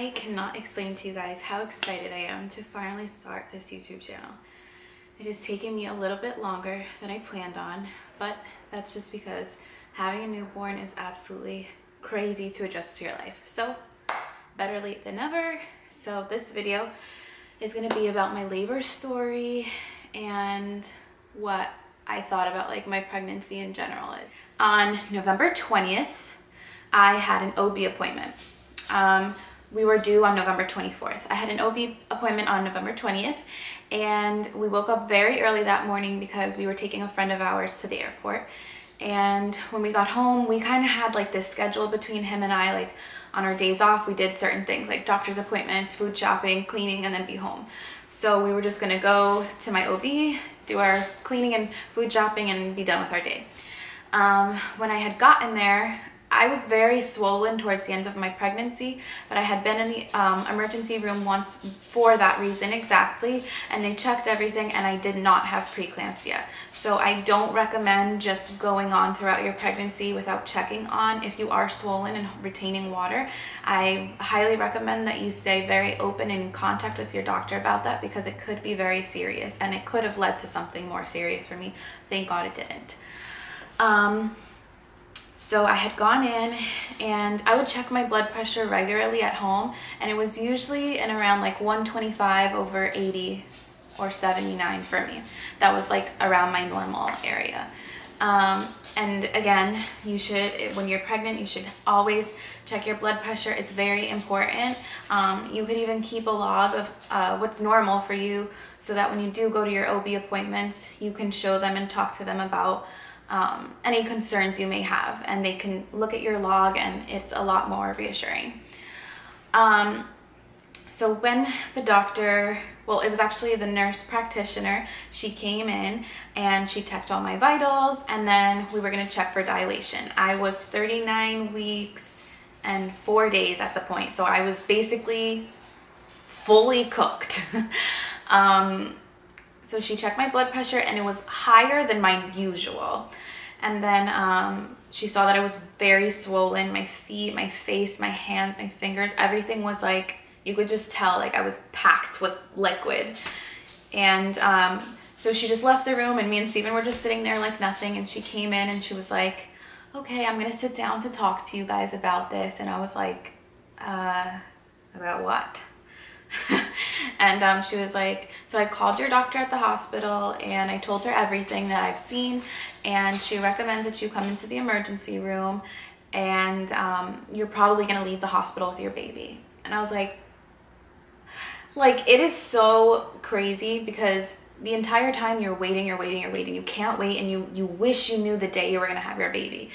I cannot explain to you guys how excited I am to finally start this YouTube channel. It has taken me a little bit longer than I planned on, but that's just because having a newborn is absolutely crazy to adjust to your life. So better late than never. So this video is going to be about my labor story and what I thought about like my pregnancy in general. On November 20th, I had an OB appointment. We were due on November 24th. I had an OB appointment on November 20th, and we woke up very early that morning because we were taking a friend of ours to the airport. And when we got home, we kind of had like this schedule between him and I, like on our days off, we did certain things like doctor's appointments, food shopping, cleaning, and then be home. So we were just gonna go to my OB, do our cleaning and food shopping, and be done with our day. When I had gotten there, I was very swollen towards the end of my pregnancy, but I had been in the emergency room once for that reason exactly, and they checked everything and I did not have preeclampsia. So I don't recommend just going on throughout your pregnancy without checking on if you are swollen and retaining water. I highly recommend that you stay very open and in contact with your doctor about that, because it could be very serious and it could have led to something more serious for me. Thank God it didn't. So I had gone in and I would check my blood pressure regularly at home, and it was usually in around like 125/80 or 79 for me. That was like around my normal area. And again, you should, when you're pregnant, you should always check your blood pressure. It's very important. You could even keep a log of what's normal for you, so that when you do go to your OB appointments, you can show them and talk to them about any concerns you may have, and they can look at your log, and it's a lot more reassuring. So when the doctor, well, it was actually the nurse practitioner, she came in and she checked all my vitals, and then we were going to check for dilation. I was 39 weeks and 4 days at the point, so I was basically fully cooked. So she checked my blood pressure and it was higher than my usual. And then she saw that I was very swollen. My feet, my face, my hands, my fingers, everything was like, you could just tell like I was packed with liquid. And so she just left the room, and me and Steven were just sitting there like nothing. And she came in and she was like, okay, I'm gonna sit down to talk to you guys about this. And I was like, about what? And she was like, so I called your doctor at the hospital and I told her everything that I've seen, and she recommends that you come into the emergency room, and you're probably gonna leave the hospital with your baby. And I was like it is so crazy, because the entire time you're waiting, you can't wait, and you wish you knew the day you were gonna have your baby.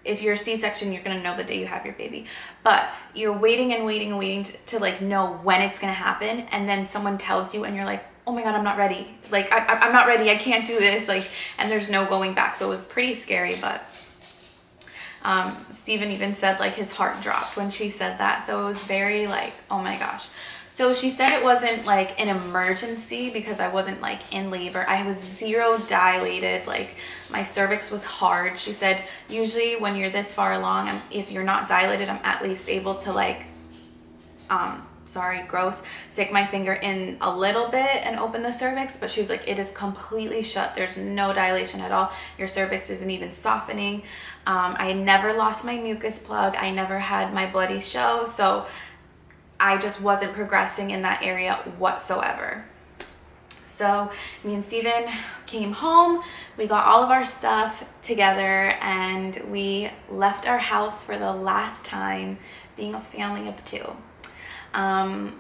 If you're a C-section, you're gonna know the day you have your baby, but you're waiting and waiting to like know when it's gonna happen, and then someone tells you and you're like, oh my God, I'm not ready. Like I'm not ready, I can't do this, like, and there's no going back. So it was pretty scary. But Steven even said like his heart dropped when she said that. So it was very like, oh my gosh. So she said it wasn't like an emergency because I wasn't like in labor. I was zero dilated, like my cervix was hard. She said usually when you're this far along, if you're not dilated, I'm at least able to like, sorry, gross, stick my finger in a little bit and open the cervix. But she's like, it is completely shut. There's no dilation at all. Your cervix isn't even softening. I never lost my mucus plug. I never had my bloody show. So I just wasn't progressing in that area whatsoever. So me and Steven came home, we got all of our stuff together, and we left our house for the last time, being a family of two.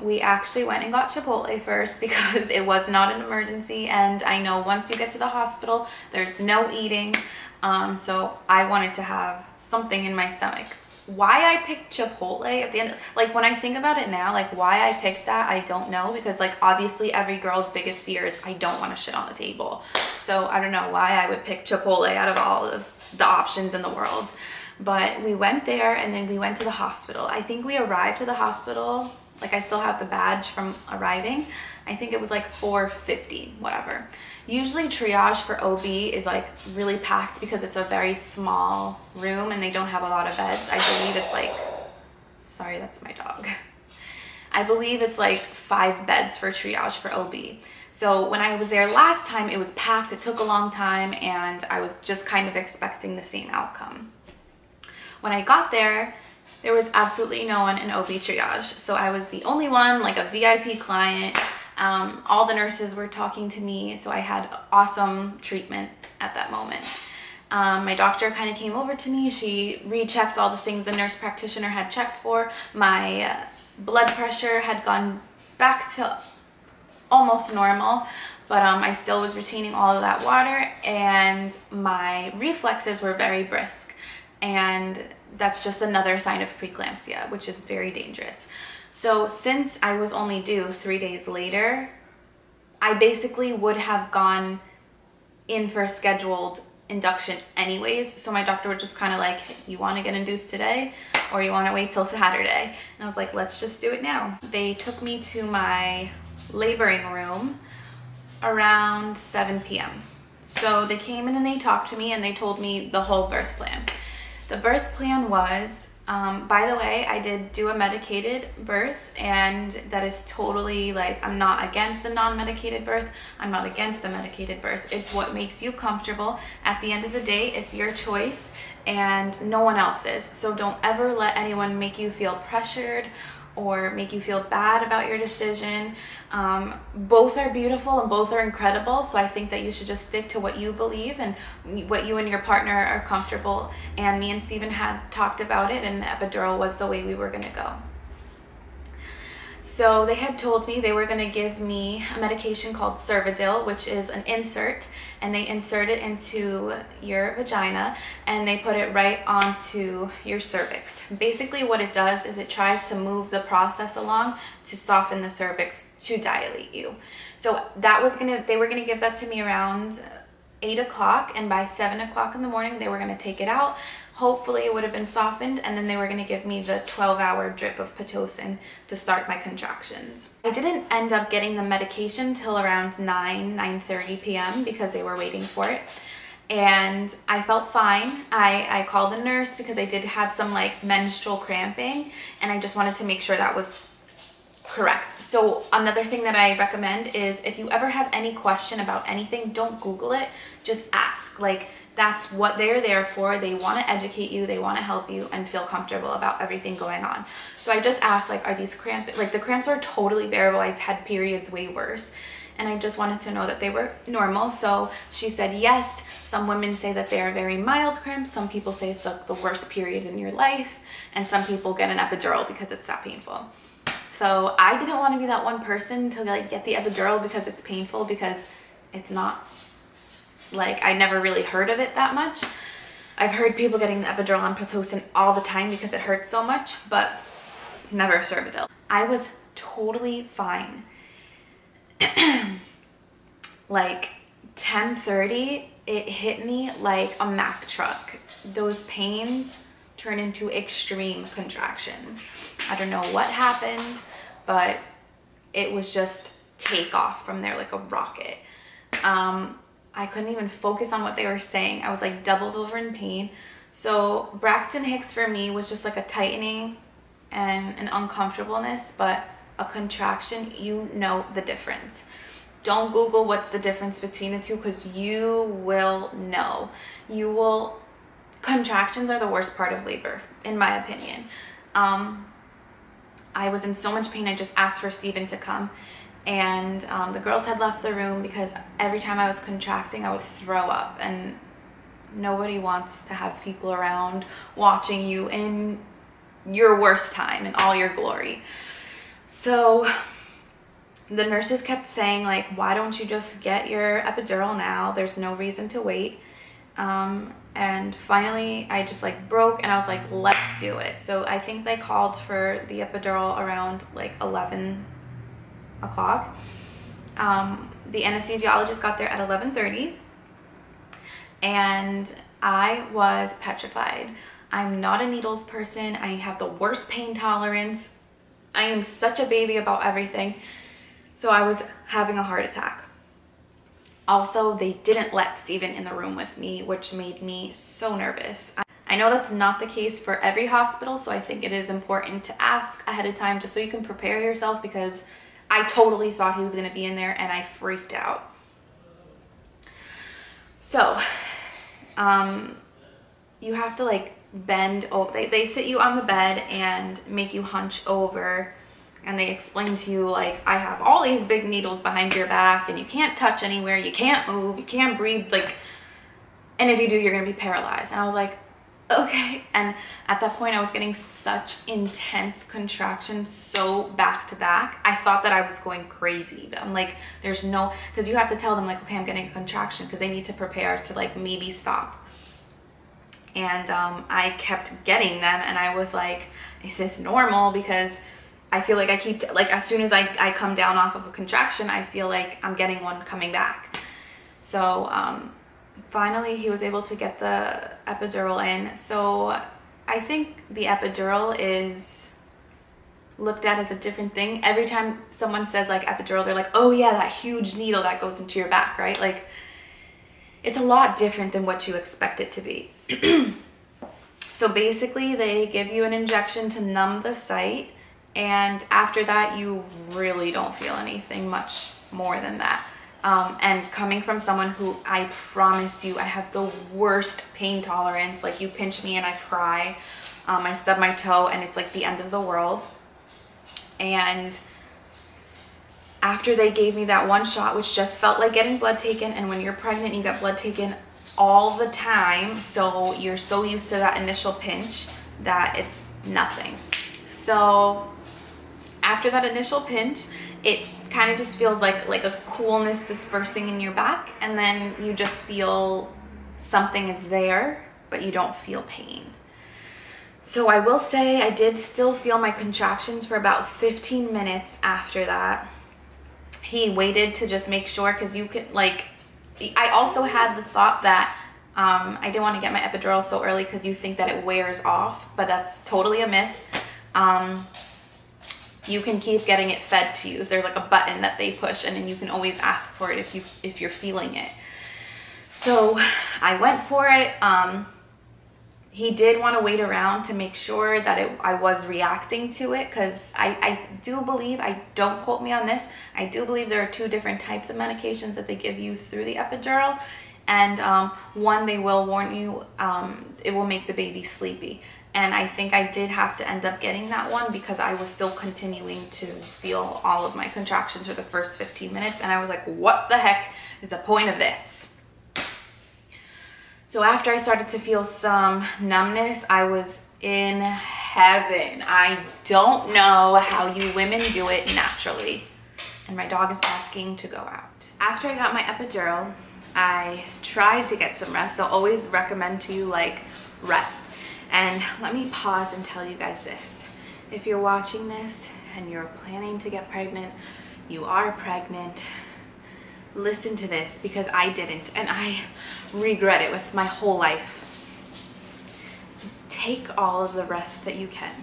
We actually went and got Chipotle first because it was not an emergency, and I know once you get to the hospital, there's no eating. So I wanted to have something in my stomach. Why I picked Chipotle at the end, like when I think about it now, like why I picked that, I don't know, because like obviously every girl's biggest fear is I don't want to shit on the table. So I don't know why I would pick Chipotle out of all of the options in the world. But we went there, and then we went to the hospital. I think we arrived to the hospital, like I still have the badge from arriving. I think it was like 4:50, whatever. Usually triage for OB is like really packed because it's a very small room and they don't have a lot of beds. I believe it's like, sorry, that's my dog. I believe it's like 5 beds for triage for OB. So when I was there last time, it was packed, it took a long time, and I was just kind of expecting the same outcome. When I got there, there was absolutely no one in OB triage. So I was the only one, like a VIP client. All the nurses were talking to me, so I had awesome treatment at that moment. My doctor kind of came over to me. She rechecked all the things the nurse practitioner had checked for. My blood pressure had gone back to almost normal, but I still was retaining all of that water, and my reflexes were very brisk, and that's just another sign of preeclampsia, which is very dangerous. So since I was only due 3 days later, I basically would have gone in for a scheduled induction anyways. So my doctor was just kind of like, you want to get induced today or you want to wait till Saturday? And I was like, let's just do it now. They took me to my laboring room around 7 p.m. So they came in and they talked to me and they told me the whole birth plan. The birth plan was, by the way, I did do a medicated birth, and that is totally like, I'm not against a non-medicated birth. I'm not against a medicated birth. It's what makes you comfortable. At the end of the day, it's your choice and no one else's. So don't ever let anyone make you feel pressured or make you feel bad about your decision. Both are beautiful and both are incredible, so I think that you should just stick to what you believe and what you and your partner are comfortable. And me and Steven had talked about it, and the epidural was the way we were going to go. So they had told me they were going to give me a medication called Cervidil, which is an insert, and they insert it into your vagina and they put it right onto your cervix. Basically what it does is it tries to move the process along to soften the cervix to dilate you. So that was they were gonna give that to me around 8 o'clock, and by 7 o'clock in the morning they were gonna take it out. Hopefully it would have been softened, and then they were going to give me the 12-hour drip of Pitocin to start my contractions. I didn't end up getting the medication till around 9:30 p.m. because they were waiting for it, and I felt fine. I called the nurse because I did have some like menstrual cramping, and I just wanted to make sure that was correct. So another thing that I recommend is if you ever have any question about anything, don't Google it, just ask. Like, that's what they're there for. They want to educate you, they want to help you and feel comfortable about everything going on. So I just asked, like, are these cramps, like the cramps are totally bearable. I've had periods way worse, and I just wanted to know that they were normal. So she said yes. Some women say that they are very mild cramps, some people say it's like the worst period in your life, and some people get an epidural because it's that painful. So I didn't want to be that one person to like get the epidural because it's painful, because it's not, like, I never really heard of it that much. I've heard people getting the epidural on Pitocin all the time because it hurts so much, but never Cervidil. I was totally fine. Like 10:30, it hit me like a Mack truck. Those pains turn into extreme contractions. I don't know what happened, but it was just take off from there like a rocket. I couldn't even focus on what they were saying. I was like doubled over in pain. So Braxton Hicks for me was just like a tightening and an uncomfortableness, but a contraction, you know the difference. Don't Google what's the difference between the two, because you will know. You will. Contractions are the worst part of labor, in my opinion. I was in so much pain, I just asked for Steven to come. And the girls had left the room because every time I was contracting, I would throw up. And nobody wants to have people around watching you in your worst time, in all your glory. So the nurses kept saying, like, why don't you just get your epidural now? There's no reason to wait. And finally I just like broke and I was like, let's do it. So I think they called for the epidural around like 11 o'clock. The anesthesiologist got there at 11:30, and I was petrified. I'm not a needles person. I have the worst pain tolerance. I am such a baby about everything. So I was having a heart attack. Also, they didn't let Steven in the room with me, which made me so nervous. I know that's not the case for every hospital, so I think it is important to ask ahead of time just so you can prepare yourself, because I totally thought he was going to be in there and I freaked out. So, you have to like bend over. They sit you on the bed and make you hunch over, and they explain to you like, I have all these big needles behind your back and you can't touch anywhere, you can't move, you can't breathe, like, and if you do, you're gonna be paralyzed. And I was like, okay. And at that point I was getting such intense contractions, so back to back, I thought that I was going crazy. I'm like, there's no, because you have to tell them like, okay, I'm getting a contraction, because they need to prepare to like maybe stop. And I kept getting them, and I was like, is this normal? Because I feel like I keep, like, as soon as I come down off of a contraction, I feel like I'm getting one coming back. So finally he was able to get the epidural in. So I think the epidural is looked at as a different thing. Every time someone says like epidural, they're like, oh yeah, that huge needle that goes into your back, right? Like, it's a lot different than what you expect it to be. So basically they give you an injection to numb the site, and after that you really don't feel anything much more than that. And coming from someone who, I promise you, I have the worst pain tolerance. Like, you pinch me and I cry. I stub my toe and it's like the end of the world. And after they gave me that one shot, which just felt like getting blood taken, and when you're pregnant you get blood taken all the time, so you're so used to that initial pinch that it's nothing. So after that initial pinch, it kind of just feels like a coolness dispersing in your back, and then you just feel something is there, but you don't feel pain. So I will say I did still feel my contractions for about 15 minutes after that. He waited to just make sure, because you could, like, I also had the thought that I didn't want to get my epidural so early because you think that it wears off, but that's totally a myth. You can keep getting it fed to you. There's like a button that they push, and then you can always ask for it if you're feeling it. So I went for it. He did want to wait around to make sure that I was reacting to it, because I do believe, don't quote me on this, I do believe there are 2 different types of medications that they give you through the epidural. And one, they will warn you, it will make the baby sleepy. And I think I did have to end up getting that one because I was still continuing to feel all of my contractions for the first 15 minutes. And I was like, what the heck is the point of this? So after I started to feel some numbness, I was in heaven. I don't know how you women do it naturally. And my dog is asking to go out. After I got my epidural, I tried to get some rest. They'll always recommend to you like rest. And let me pause and tell you guys this. If you're watching this and you're planning to get pregnant, you are pregnant, listen to this, because I didn't, and I regret it with my whole life. Take all of the rest that you can.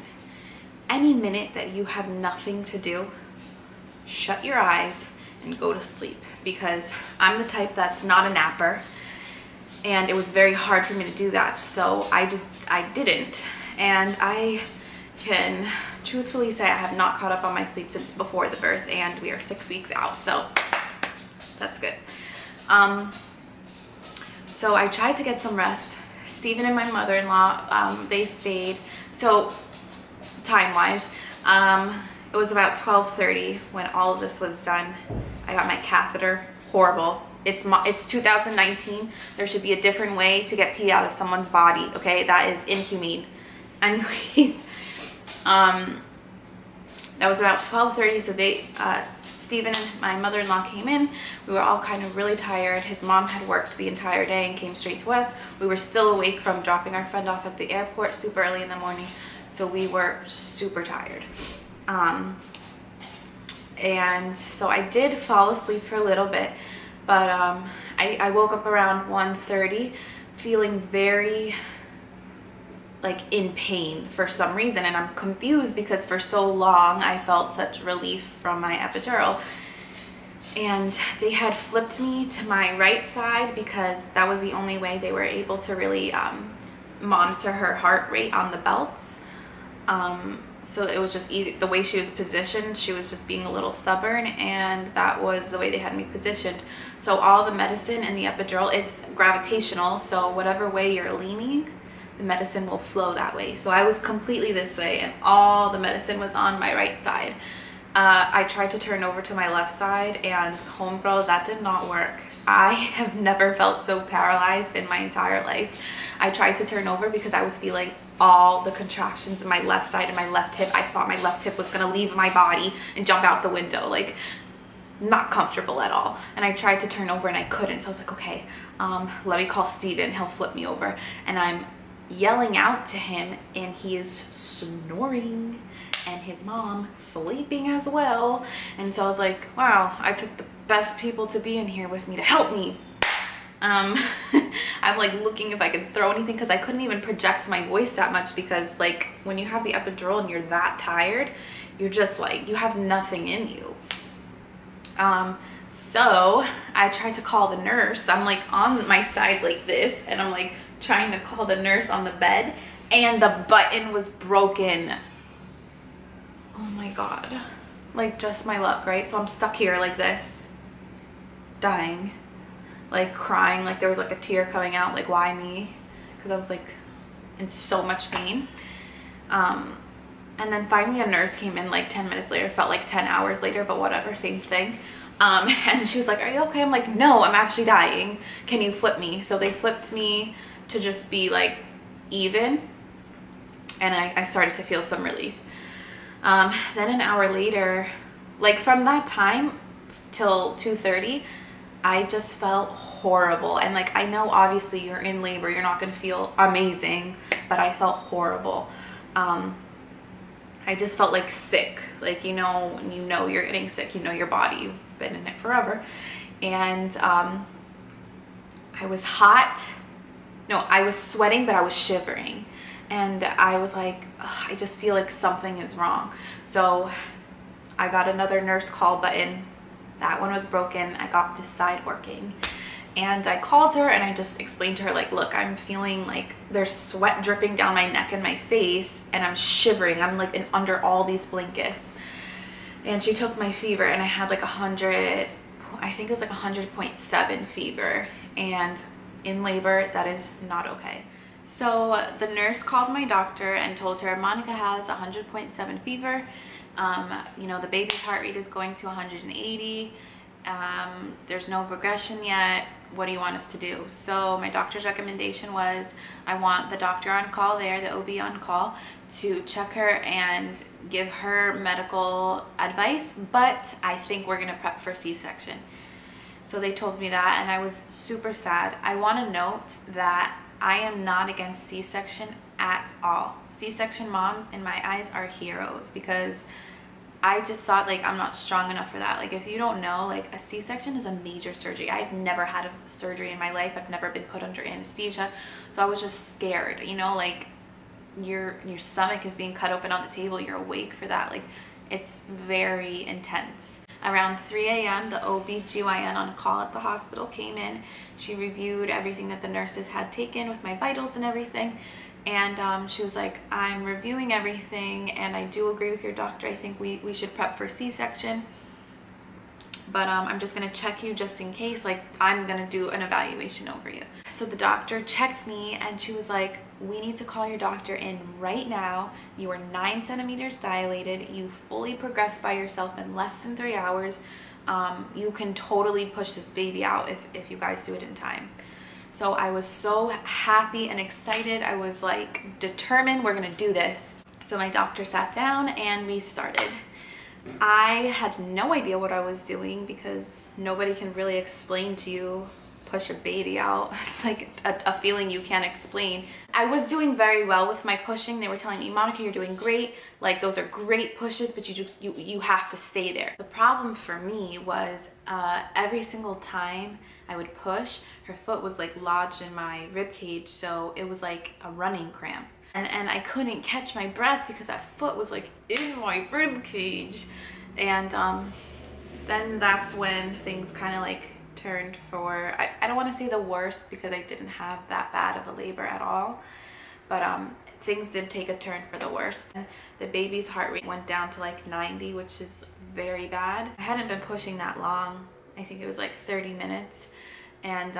Any minute that you have nothing to do, shut your eyes and go to sleep, because I'm the type that's not a napper, and it was very hard for me to do that. So I didn't, and I can truthfully say I have not caught up on my sleep since before the birth, and we are 6 weeks out, so that's good. So I tried to get some rest. Steven and my mother-in-law, they stayed. So time-wise, it was about 12:30 when all of this was done. I got my catheter. Horrible. It's 2019. There should be a different way to get pee out of someone's body, okay? That is inhumane. Anyways, that was about 12:30, so they, Steven and my mother-in-law came in. We were all kind of really tired. His mom had worked the entire day and came straight to us. We were still awake from dropping our friend off at the airport super early in the morning, so we were super tired. And so I did fall asleep for a little bit, but I woke up around 1:30 feeling very like in pain for some reason, and I'm confused because for so long I felt such relief from my epidural, and they had flipped me to my right side because that was the only way they were able to really monitor her heart rate on the belts. So it was just easy. The way she was positioned, she was just being a little stubborn, and that was the way they had me positioned. So all the medicine and the epidural, it's gravitational, so whatever way you're leaning, the medicine will flow that way. So I was completely this way, and all the medicine was on my right side. I tried to turn over to my left side, and homegirl, that did not work. I have never felt so paralyzed in my entire life. I tried to turn over because I was feeling all the contractions in my left side and my left hip. I thought my left hip was gonna leave my body and jump out the window. Like, not comfortable at all. And I tried to turn over and I couldn't. So I was like, okay, let me call Steven, he'll flip me over. And I'm yelling out to him, and he is snoring, and his mom sleeping as well. And so I was like, wow, I picked the best people to be in here with me to help me. I'm like looking if I could throw anything, because I couldn't even project my voice that much, because like when you have the epidural and you're that tired, you're just like, you have nothing in you. So I tried to call the nurse. I'm like on my side like this, and I'm like trying to call the nurse on the bed, and the button was broken. Oh my God, like just my luck, right? So I'm stuck here like this, dying, like crying, like there was like a tear coming out, like why me? Because I was like in so much pain. And then finally a nurse came in like 10 minutes later. Felt like 10 hours later, but whatever, same thing. And she was like, are you okay? I'm like, no, I'm actually dying. Can you flip me? So they flipped me to just be like even, and I started to feel some relief. Then an hour later, like from that time till 2:30, I just felt horrible. And like, I know obviously you're in labor, you're not gonna feel amazing, but I felt horrible. I just felt like sick, like, you know, when you know you're getting sick, you know your body, you've been in it forever. And I was hot. No, I was sweating, but I was shivering. And I was like, I just feel like something is wrong. So I got another nurse call button. That one was broken. I got this side working. And I called her and I just explained to her, like, look, I'm feeling like there's sweat dripping down my neck and my face, and I'm shivering. I'm like under all these blankets. And she took my fever, and I had like 100, I think it was like 100.7 fever. And in labor, that is not okay. So the nurse called my doctor and told her, Monica has 100.7 fever. You know, the baby's heart rate is going to 180. There's no progression yet. What do you want us to do? So my doctor's recommendation was, I want the doctor on call there, the OB on call, to check her and give her medical advice, but I think we're gonna prep for C-section. So they told me that, and I was super sad. I want to note that I am not against C-section at all. C-section moms in my eyes are heroes, because I just thought, like, I'm not strong enough for that. Like, if you don't know, like, a C-section is a major surgery. I've never had a surgery in my life. I've never been put under anesthesia. So I was just scared, you know, like, your stomach is being cut open on the table. You're awake for that. Like, it's very intense. Around 3 a.m., the OB-GYN on call at the hospital came in. She reviewed everything that the nurses had taken with my vitals and everything. And she was like, I'm reviewing everything, and I do agree with your doctor. I think we should prep for C-section. But I'm just going to check you just in case. Like, I'm going to do an evaluation over you. So the doctor checked me, and she was like, we need to call your doctor in right now. You are 9 centimeters dilated. You fully progressed by yourself in less than 3 hours. You can totally push this baby out if you guys do it in time. So I was so happy and excited. I was like determined, we're gonna do this. So my doctor sat down and we started. I had no idea what I was doing, because nobody can really explain to you push a baby out. It's like a feeling you can't explain. I was doing very well with my pushing. They were telling me, Monica, you're doing great. Like, those are great pushes, but you have to stay there. The problem for me was every single time I would push, her foot was like lodged in my rib cage, so it was like a running cramp. And I couldn't catch my breath because that foot was like in my rib cage. And then that's when things kind of like turned for, I don't want to say the worst, because I didn't have that bad of a labor at all, but things did take a turn for the worse. The baby's heart rate went down to like 90, which is very bad. I hadn't been pushing that long. I think it was like 30 minutes. And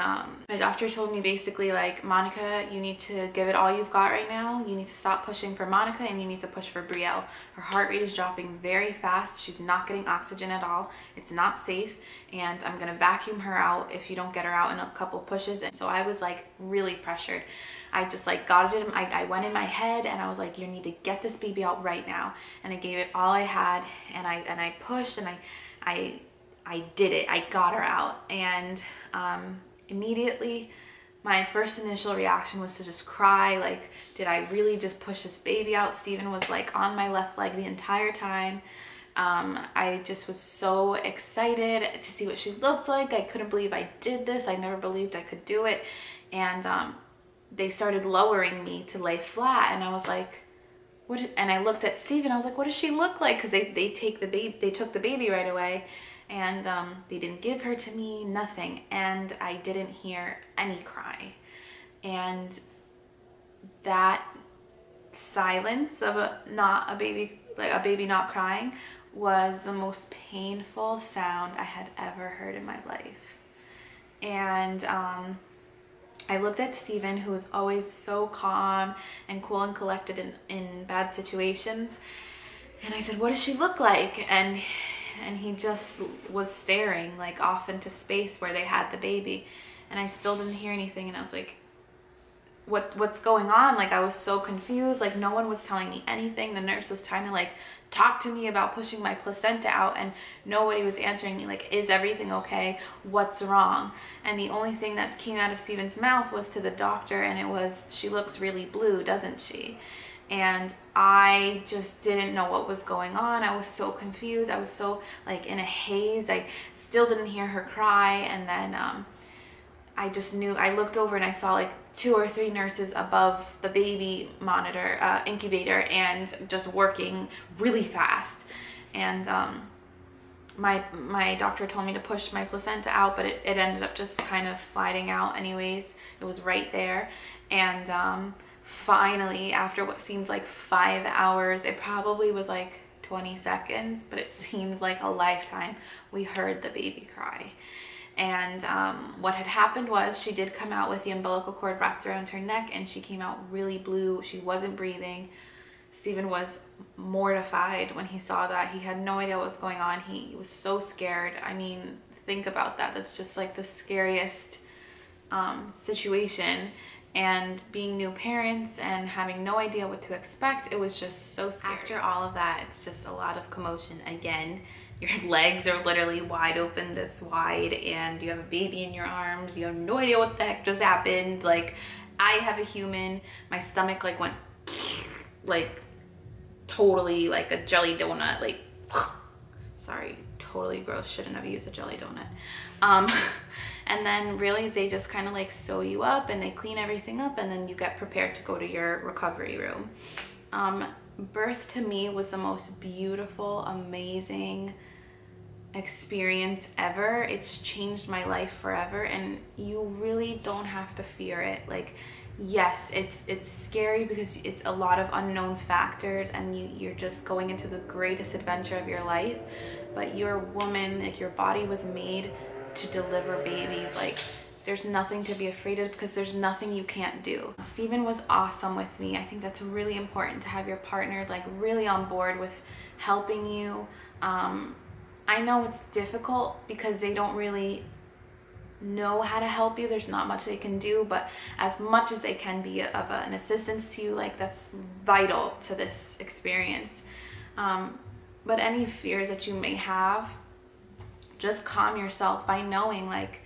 my doctor told me basically like, Monica, you need to give it all you've got right now. You need to stop pushing for Monica and you need to push for Brielle. Her heart rate is dropping very fast. She's not getting oxygen at all. It's not safe. And I'm gonna vacuum her out if you don't get her out in a couple pushes. And so I was like really pressured. I just like got it in, I went in my head and I was like, you need to get this baby out right now. And I gave it all I had, and I pushed, and I did it. I got her out. And immediately my first initial reaction was to just cry. Like, did I really just push this baby out? Steven was like on my left leg the entire time. I just was so excited to see what she looked like. I couldn't believe I did this. I never believed I could do it. And they started lowering me to lay flat, and I was like, what? And I looked at Steven. I was like, what does she look like? Because they took the baby right away. And they didn't give her to me, nothing. And I didn't hear any cry. And that silence of a baby not crying was the most painful sound I had ever heard in my life. And I looked at Steven, who was always so calm and cool and collected in bad situations. And I said, what does she look like? And he just was staring like off into space where they had the baby, and I still didn't hear anything. And I was like, what's going on? Like, I was so confused. Like, no one was telling me anything. The nurse was trying to like talk to me about pushing my placenta out, and nobody was answering me like, is everything okay? What's wrong? And the only thing that came out of Steven's mouth was to the doctor, and it was, she looks really blue, doesn't she? And I just didn't know what was going on. I was so confused. I was so like in a haze. I still didn't hear her cry. And then I just knew, I looked over and I saw like 2 or 3 nurses above the baby monitor, incubator, and just working really fast. And my doctor told me to push my placenta out, but it ended up just kind of sliding out anyways. It was right there. And finally, after what seems like 5 hours, it probably was like 20 seconds, but it seemed like a lifetime, we heard the baby cry. And what had happened was, she did come out with the umbilical cord wrapped around her neck, and she came out really blue. She wasn't breathing. Steven was mortified when he saw that. He had no idea what was going on. He was so scared. I mean, think about that. That's just like the scariest situation. And being new parents and having no idea what to expect, it was just so scary. After all of that, it's just a lot of commotion. Again, your legs are literally wide open, this wide, and you have a baby in your arms. You have no idea what the heck just happened. Like, I have a human, my stomach like went like totally like a jelly donut, like, sorry, totally gross, shouldn't have used a jelly donut. And then really they just kind of like sew you up and they clean everything up, and then you get prepared to go to your recovery room. Birth to me was the most beautiful, amazing experience ever. It's changed my life forever, and you really don't have to fear it. Like, yes, it's scary because it's a lot of unknown factors, and you're just going into the greatest adventure of your life, but you're a woman. Like, your body was made to deliver babies. Like, there's nothing to be afraid of, because there's nothing you can't do. Steven was awesome with me. I think that's really important, to have your partner like really on board with helping you. I know it's difficult because they don't really know how to help you. There's not much they can do, but as much as they can be of an assistance to you, like, that's vital to this experience. But any fears that you may have, just calm yourself by knowing like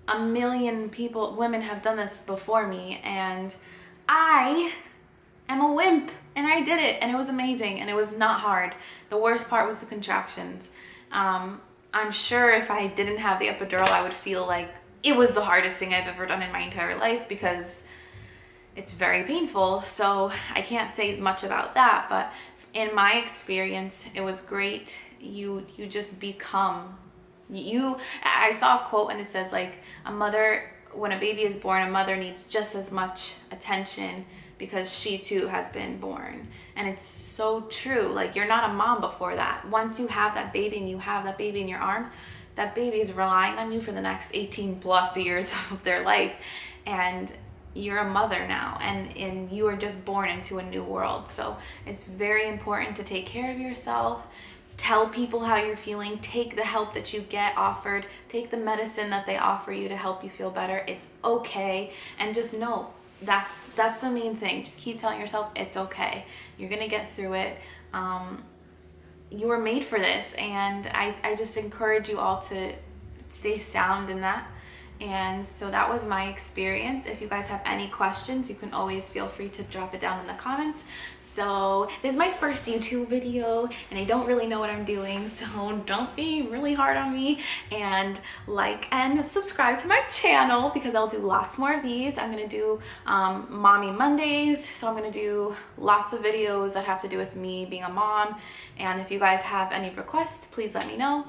a million women have done this before me, and I am a wimp, and I did it, and it was amazing, and it was not hard. The worst part was the contractions. I'm sure if I didn't have the epidural, I would feel like it was the hardest thing I've ever done in my entire life, because it's very painful. So I can't say much about that, but in my experience, it was great. You just become you. I saw a quote and it says like, a mother, when a baby is born, a mother needs just as much attention because she too has been born. And it's so true. Like, you're not a mom before that. Once you have that baby and you have that baby in your arms, that baby is relying on you for the next 18 plus years of their life. And you're a mother now, and you are just born into a new world. So it's very important to take care of yourself. Tell people how you're feeling. Take the help that you get offered. Take the medicine that they offer you to help you feel better. It's okay. And just know that's the main thing. Just keep telling yourself it's okay. You're gonna get through it. You were made for this, and I just encourage you all to stay sound in that. And so that was my experience. If you guys have any questions, you can always feel free to drop it down in the comments. So this is my first YouTube video, and I don't really know what I'm doing, so don't be really hard on me, and like and subscribe to my channel because I'll do lots more of these. I'm gonna do Mommy Mondays, so I'm gonna do lots of videos that have to do with me being a mom. And if you guys have any requests, please let me know.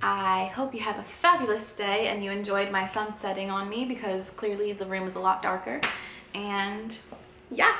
I hope you have a fabulous day and you enjoyed my sun setting on me, because clearly the room is a lot darker. And yeah.